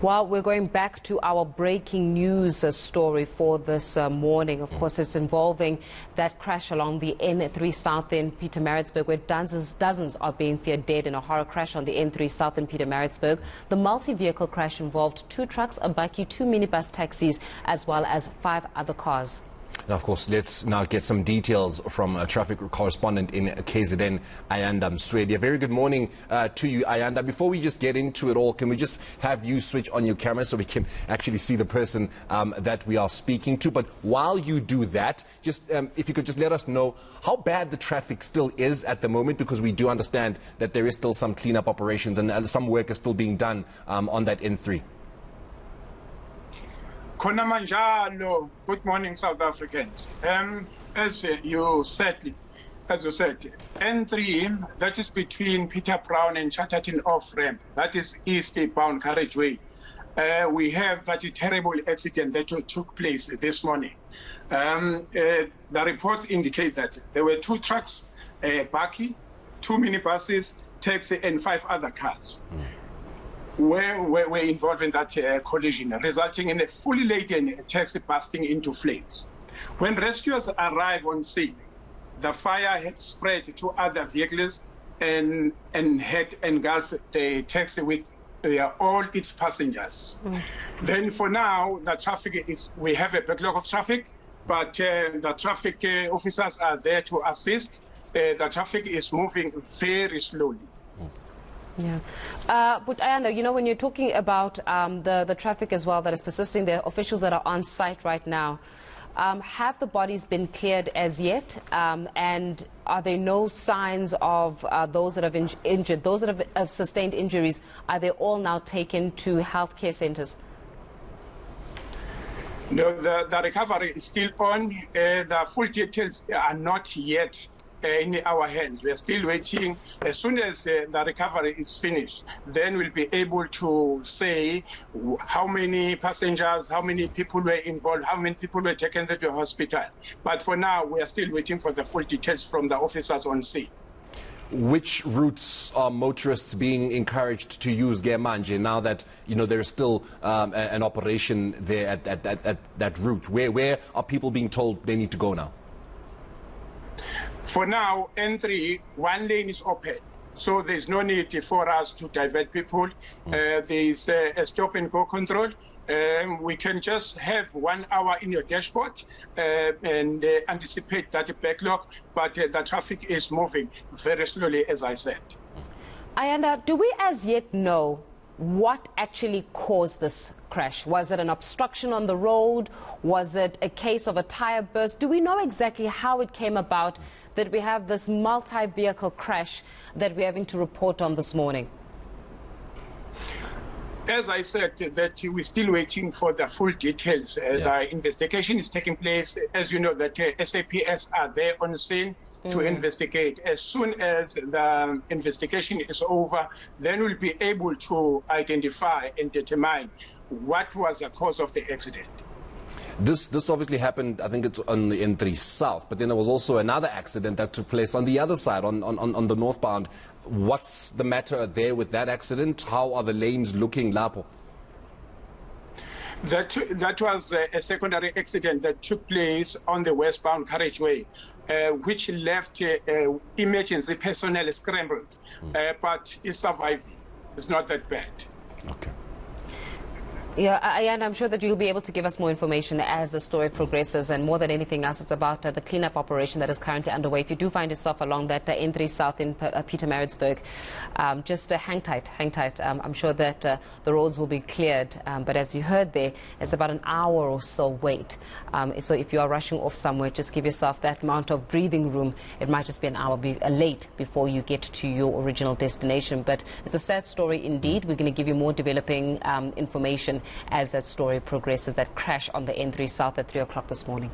Well, we're going back to our breaking news story for this morning. Of course, it's involving that crash along the N3 South in Pietermaritzburg, where dozens are being feared dead in a horror crash on the N3 South in Pietermaritzburg. The multi-vehicle crash involved 2 trucks, a bakkie, 2 minibus taxis, as well as 5 other cars. Now, of course, let's now get some details from a traffic correspondent in KZN, Ayanda Mswedi. A very good morning to you, Ayanda. Before we just get into it all, can we just have you switch on your camera so we can actually see the person that we are speaking to? But while you do that, just if you could just let us know how bad the traffic still is at the moment, because we do understand that there is still some cleanup operations and some work is still being done on that N3. Konamanjalo, good morning, South Africans. As you said, N3, that is between Peter Brown and Chatterton off-ramp, that is eastbound carriageway. We have that terrible accident that took place this morning. The reports indicate that there were 2 trucks, a bakkie, 2 minibuses, taxi, and 5 other cars. Were involved in that collision, resulting in a fully laden taxi bursting into flames. When rescuers arrived on scene, the fire had spread to other vehicles and had engulfed the taxi with all its passengers. Then for now, the traffic we have a backlog of traffic, but the traffic officers are there to assist. The traffic is moving very slowly. Yeah. But Ayanda, you know, when you're talking about the traffic as well that is persisting, the officials that are on site right now, have the bodies been cleared as yet? And are there no signs of those that have injured, those that have sustained injuries? Are they all now taken to healthcare centres? No, the recovery is still on. The full details are not yet in our hands. We are still waiting. As soon as the recovery is finished, then we'll be able to say how many passengers, how many people were involved, how many people were taken to the hospital. But for now, we are still waiting for the full details from the officers on scene. Which routes are motorists being encouraged to use, Gemanje, now that, you know, there is still an operation there at that route? Where are people being told they need to go now? For now, N3, 1 lane is open, so there's no need for us to divert people. There's a stop-and-go control. We can just have 1 hour in your dashboard and anticipate that backlog, but the traffic is moving very slowly, as I said. Ayanda, do we as yet know what actually caused this crash? Was it an obstruction on the road? Was it a case of a tire burst? Do we know exactly how it came about that we have this multi-vehicle crash that we're having to report on this morning? As I said, that we're still waiting for the full details. The investigation is taking place. As you know, that SAPS are there on scene to investigate. As soon as the investigation is over, then we'll be able to identify and determine what was the cause of the accident. This obviously happened, I think it's on the N3 South, but then there was also another accident that took place on the other side, on the northbound. What's the matter there with that accident? How are the lanes looking, Lapo? That was a secondary accident that took place on the westbound carriageway, which left emergency personnel scrambled, but it's surviving. It's not that bad. Okay. Yeah, Ayanda, I'm sure that you'll be able to give us more information as the story progresses, and more than anything else, it's about the cleanup operation that is currently underway. If you do find yourself along that N3 South in Pietermaritzburg, just hang tight, hang tight. I'm sure that the roads will be cleared, but as you heard there, it's about an hour or so wait. So if you are rushing off somewhere, just give yourself that amount of breathing room. It might just be an hour late before you get to your original destination. But it's a sad story indeed. We're going to give you more developing information as that story progresses, that crash on the N3 South at 3 o'clock this morning.